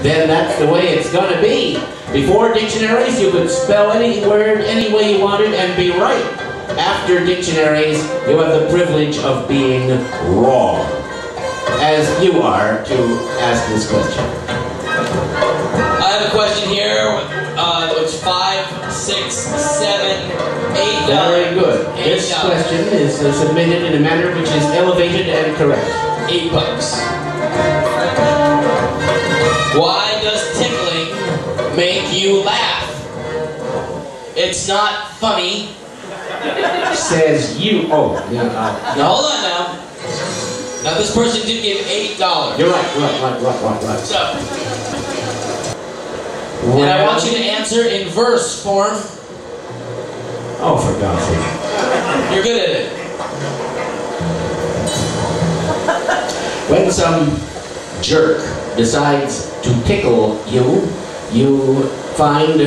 then that's the way it's gonna be. Before dictionaries, you could spell any word any way you wanted and be right. After dictionaries, you have the privilege of being wrong, as you are to ask this question. I have a question here. It's 5, 6, 7, 8. Very good. This question is submitted in a manner which is elevated and correct. $8. Why does tickling make you laugh? It's not funny. Says you. Oh, yeah. Now, hold on now. Now this person did give $8. You're right. So, and I want you to answer in verse form. Oh, for God's sake. You're good at it. When some jerk decides to tickle you, you find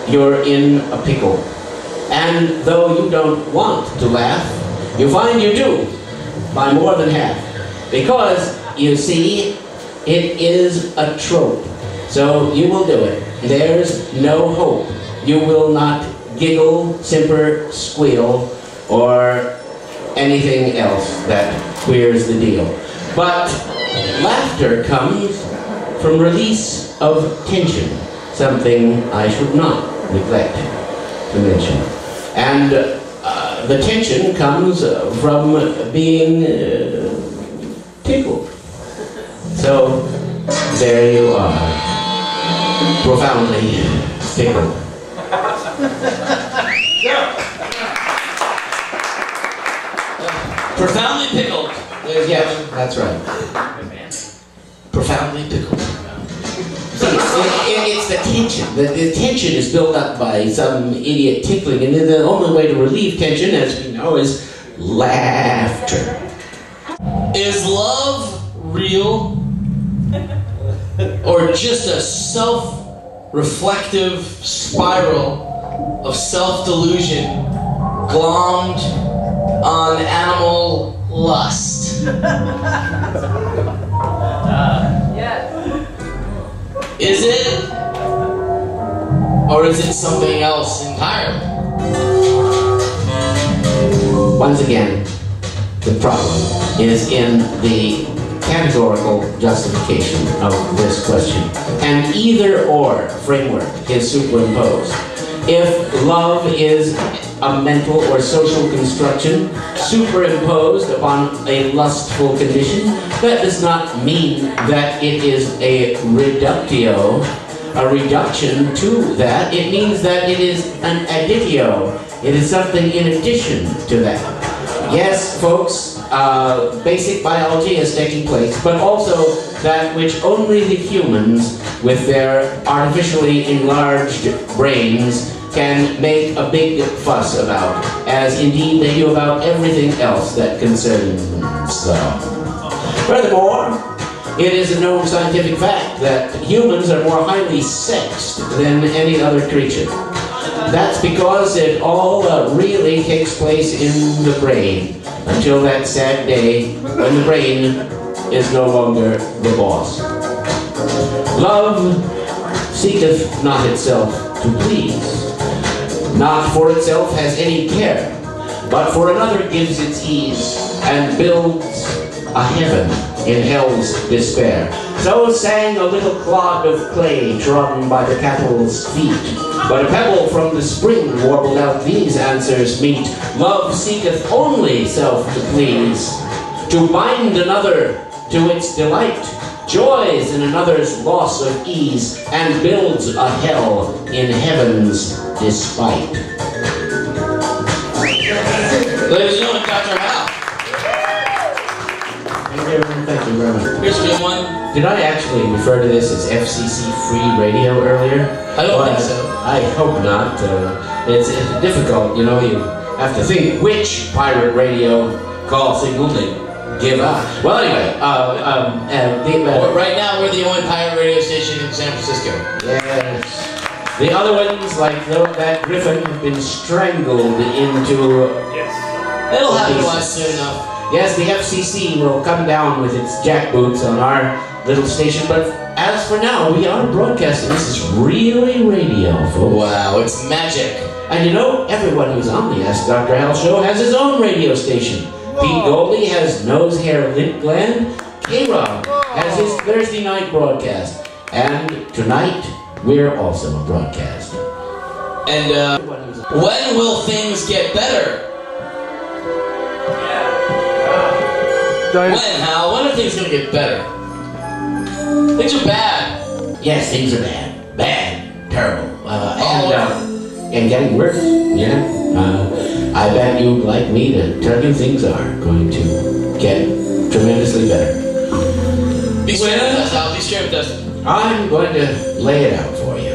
you're in a pickle. And though you don't want to laugh, you find you do, by more than half. Because, you see, it is a trope. So you will do it. There's no hope. You will not giggle, simper, squeal, or anything else that queers the deal. But laughter comes from release of tension, something I should not neglect to mention. And the tension comes from being tickled. So there you are, profoundly tickled. Profoundly pickled. Yes, that's right. Profoundly pickled. It's the tension. The tension is built up by some idiot tickling, and the only way to relieve tension, as we know, is laughter. Is love real? Or just a self-reflective spiral of self-delusion glommed on animal lust? Yes. Is it? Or is it something else entirely? Once again, the problem is in the categorical justification of this question. An either-or framework is superimposed. If love is a mental or social construction superimposed upon a lustful condition, that does not mean that it is a reductio, a reduction to that. It means that it is an additio. It is something in addition to that. Yes, folks, basic biology is taking place, but also that which only the humans with their artificially enlarged brains can make a big fuss about, as indeed they do about everything else that concerns them. Furthermore, it is a known scientific fact that humans are more highly sexed than any other creature. That's because it all really takes place in the brain, until that sad day when the brain is no longer the boss. Love seeketh not itself to please, not for itself has any care, but for another gives its ease, and builds a heaven in hell's despair. So sang a little clod of clay trodden by the cattle's feet, but a pebble from the spring warbled out these answers meet. Love seeketh only self to please, to bind another to its delight, joys in another's loss of ease, and builds a hell in heaven's despite. Ladies and gentlemen, Dr. Hal. Thank you very much. Here's a good one. Did I actually refer to this as FCC-free radio earlier? I don't think so. I hope not. It's difficult, you know, you have to think which pirate radio call signal to give out. Well, anyway, right now we're the only pirate radio station in San Francisco. Yes. The other ones, like that Griffin, have been strangled into... Yes. It'll happen to us soon enough. Yes, the FCC will come down with its jackboots on our little station, but as for now, we are broadcasting. This is really radio, folks. Wow, it's magic. And you know, everyone who's on the Ask Dr. Hal show has his own radio station. Pete Goldie has Nose Hair Lint Gland. KroB has his Thursday night broadcast. And tonight, we're also a broadcast. And when will things get better? When, Hal? When are things going to get better? Things are bad. Yes, things are bad. Bad. Terrible. And getting worse. Yeah. I bet you'd like me to tell you things are going to get tremendously better. Be straight with us, Hal. Be straight with us. I'm going to lay it out for you.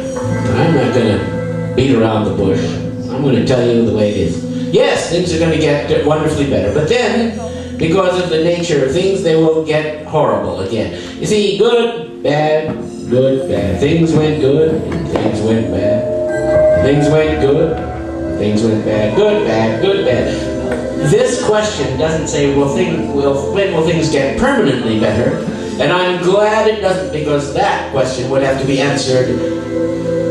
I'm not going to beat around the bush. I'm going to tell you the way it is. Yes, things are going to get wonderfully better. But then, because of the nature of things, they will get horrible again. You see, good, bad, good, bad. Things went good, and things went bad. Things went good, things went bad. Good, bad, good, bad. This question doesn't say, when will things get permanently better? And I'm glad it doesn't, because that question would have to be answered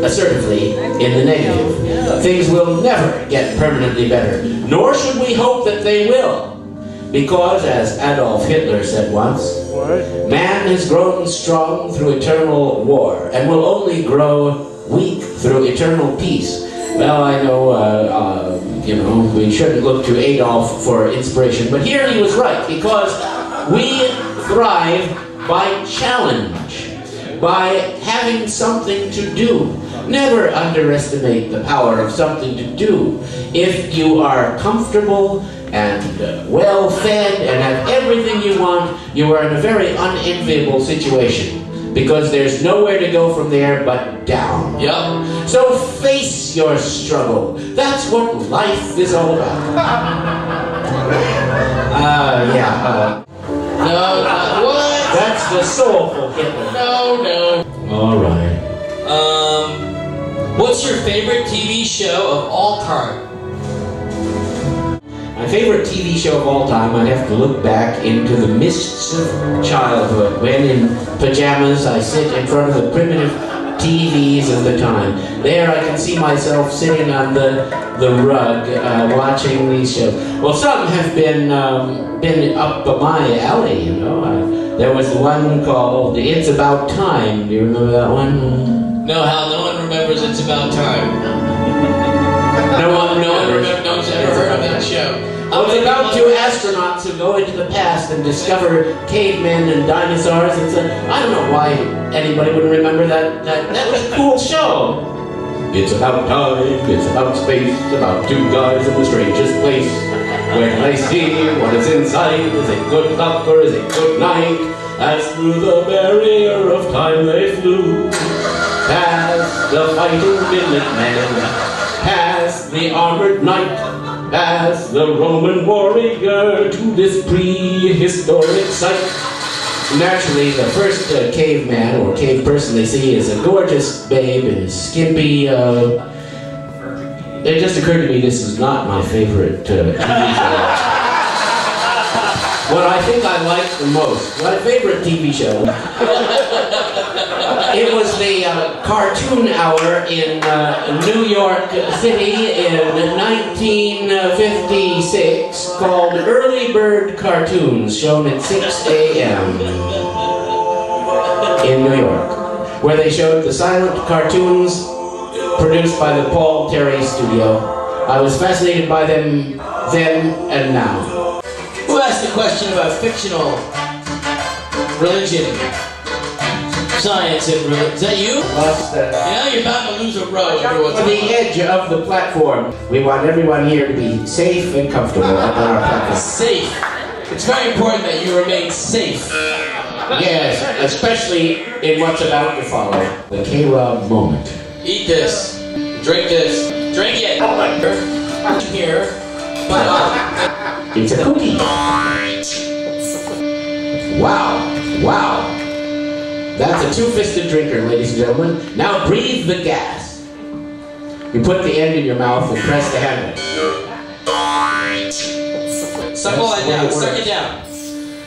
assertively in the negative. Things will never get permanently better, nor should we hope that they will. Because, as Adolf Hitler said once, man has grown strong through eternal war, and will only grow weak through eternal peace. Well, I know, we shouldn't look to Adolf for inspiration, but here he was right, because we thrive by challenge, by having something to do. Never underestimate the power of something to do. If you are comfortable and well-fed and have everything you want, you are in a very unenviable situation, because there's nowhere to go from there but down. Yep. So face your struggle. That's what life is all about. No, what? That's the soulful Hitler. No. All right. What's your favorite TV show of all time? My favorite TV show of all time, I'd have to look back into the mists of childhood, when in pajamas I sit in front of the primitive TVs of the time. There I can see myself sitting on the rug watching these shows. Well, some have been up my alley, you know. There was the one called It's About Time. Do you remember that one? No, Hal, no one remembers It's About Time. No one's ever heard of that show. Well, it's about two astronauts who go into the past and discover cavemen and dinosaurs. I don't know why anybody would remember that. That was a cool show. It's about time, it's about space, it's about two guys in the strangest place. When they see what is inside, is it good luck or is it good night? As through the barrier of time they flew, past the fighting Minutemen, past the armored knight, past the Roman warrior, to this prehistoric site. Naturally, the first caveman or cave person they see is a gorgeous babe in his skimpy. It just occurred to me this is not my favorite TV show. What I think I liked the most, my favorite TV show, it was the cartoon hour in New York City in 1956 called Early Bird Cartoons, shown at 6 a.m. in New York, where they showed the silent cartoons produced by the Paul Terry Studio. I was fascinated by them then and now. Who asked a question about fictional religion, science, and religion? Is that you? You're about to lose a row. On the edge of the platform. We want everyone here to be safe and comfortable on our platform. Safe. It's very important that you remain safe. Yes, especially in what's about to follow. The KroB Moment. Eat this. Drink this. Drink it. Here. It's a cookie. Wow. That's a two-fisted drinker, ladies and gentlemen. Now breathe the gas. You put the end in your mouth and press the handle. Suck all that down. Suck it down.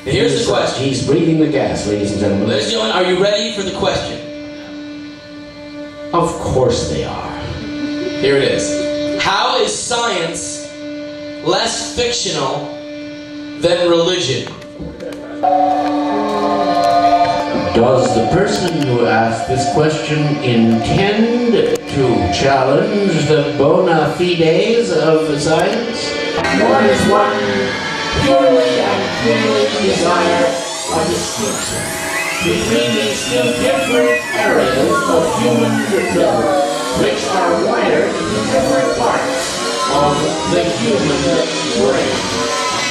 Here's the question. He's breathing the gas, ladies and gentlemen. Ladies and gentlemen, are you ready for the question? Of course they are. Here it is. How is science less fictional than religion? Does the person who asked this question intend to challenge the bona fides of science? Or is one purely and clearly desire a distinction between these two different areas of human development, which are wired into different parts of the human brain,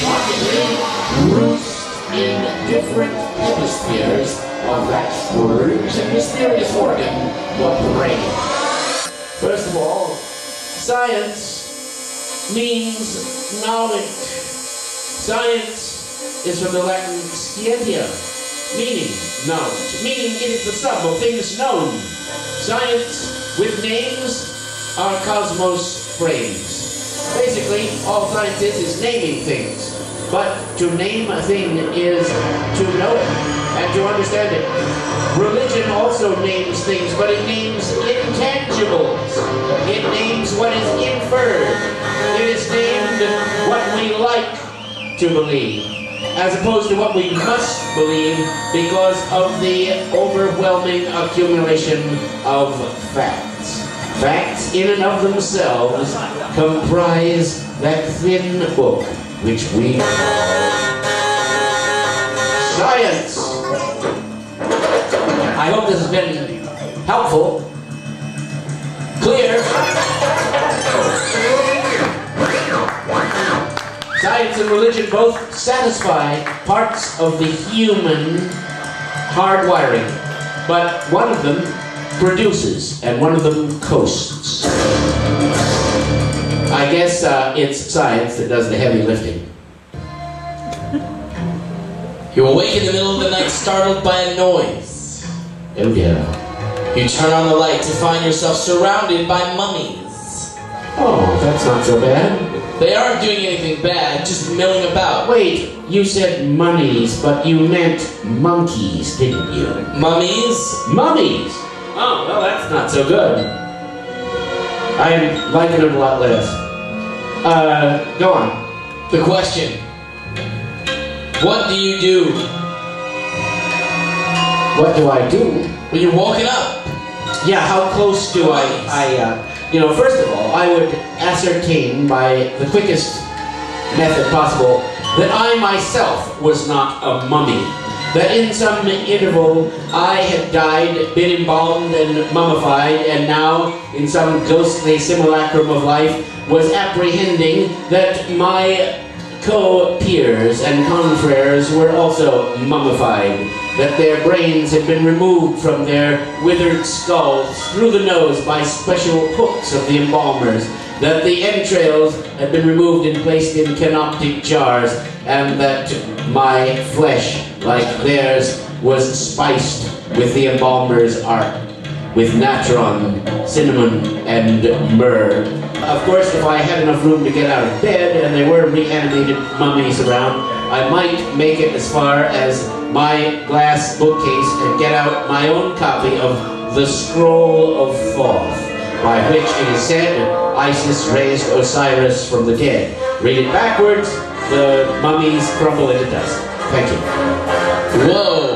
possibly roots in different hemispheres of that strange and mysterious organ, the brain? First of all, science means knowledge. Science is from the Latin scientia, meaning knowledge, meaning it is the sum of things known. Science with names are cosmos frames. Basically, all science is naming things. But to name a thing is to know it and to understand it. Religion also names things, but it names intangibles. It names what is inferred. It is named what we like to believe, as opposed to what we must believe because of the overwhelming accumulation of facts. Facts in and of themselves comprise that thin book which we call science. I hope this has been helpful, clear. Science and religion both satisfy parts of the human hardwiring, but one of them produces and one of them coasts. I guess it's science that does the heavy lifting. You awake in the middle of the night startled by a noise. Oh yeah. You turn on the light to find yourself surrounded by mummies. Oh, that's not so bad. They aren't doing anything bad, just milling about. Wait, you said mummies, but you meant monkeys, didn't you? Mummies? Mummies! Oh, well, that's not so good. I'm liking it a lot less. Go on. The question. What do you do? What do I do? When you're walking up? Yeah, how close do you know, first of all, I would ascertain by the quickest method possible that I myself was not a mummy. That in some interval I had died, been embalmed and mummified, and now, in some ghostly simulacrum of life, was apprehending that my co-peers and confreres were also mummified, that their brains had been removed from their withered skulls through the nose by special hooks of the embalmers, that the entrails had been removed and placed in canoptic jars, and that my flesh, like theirs, was spiced with the embalmer's art, with natron, cinnamon, and myrrh. Of course, if I had enough room to get out of bed and there were reanimated mummies around, I might make it as far as my glass bookcase and get out my own copy of The Scroll of Thoth, by which it is said Isis raised Osiris from the dead. Read it backwards, the mummies crumble into dust. Thank you. Whoa!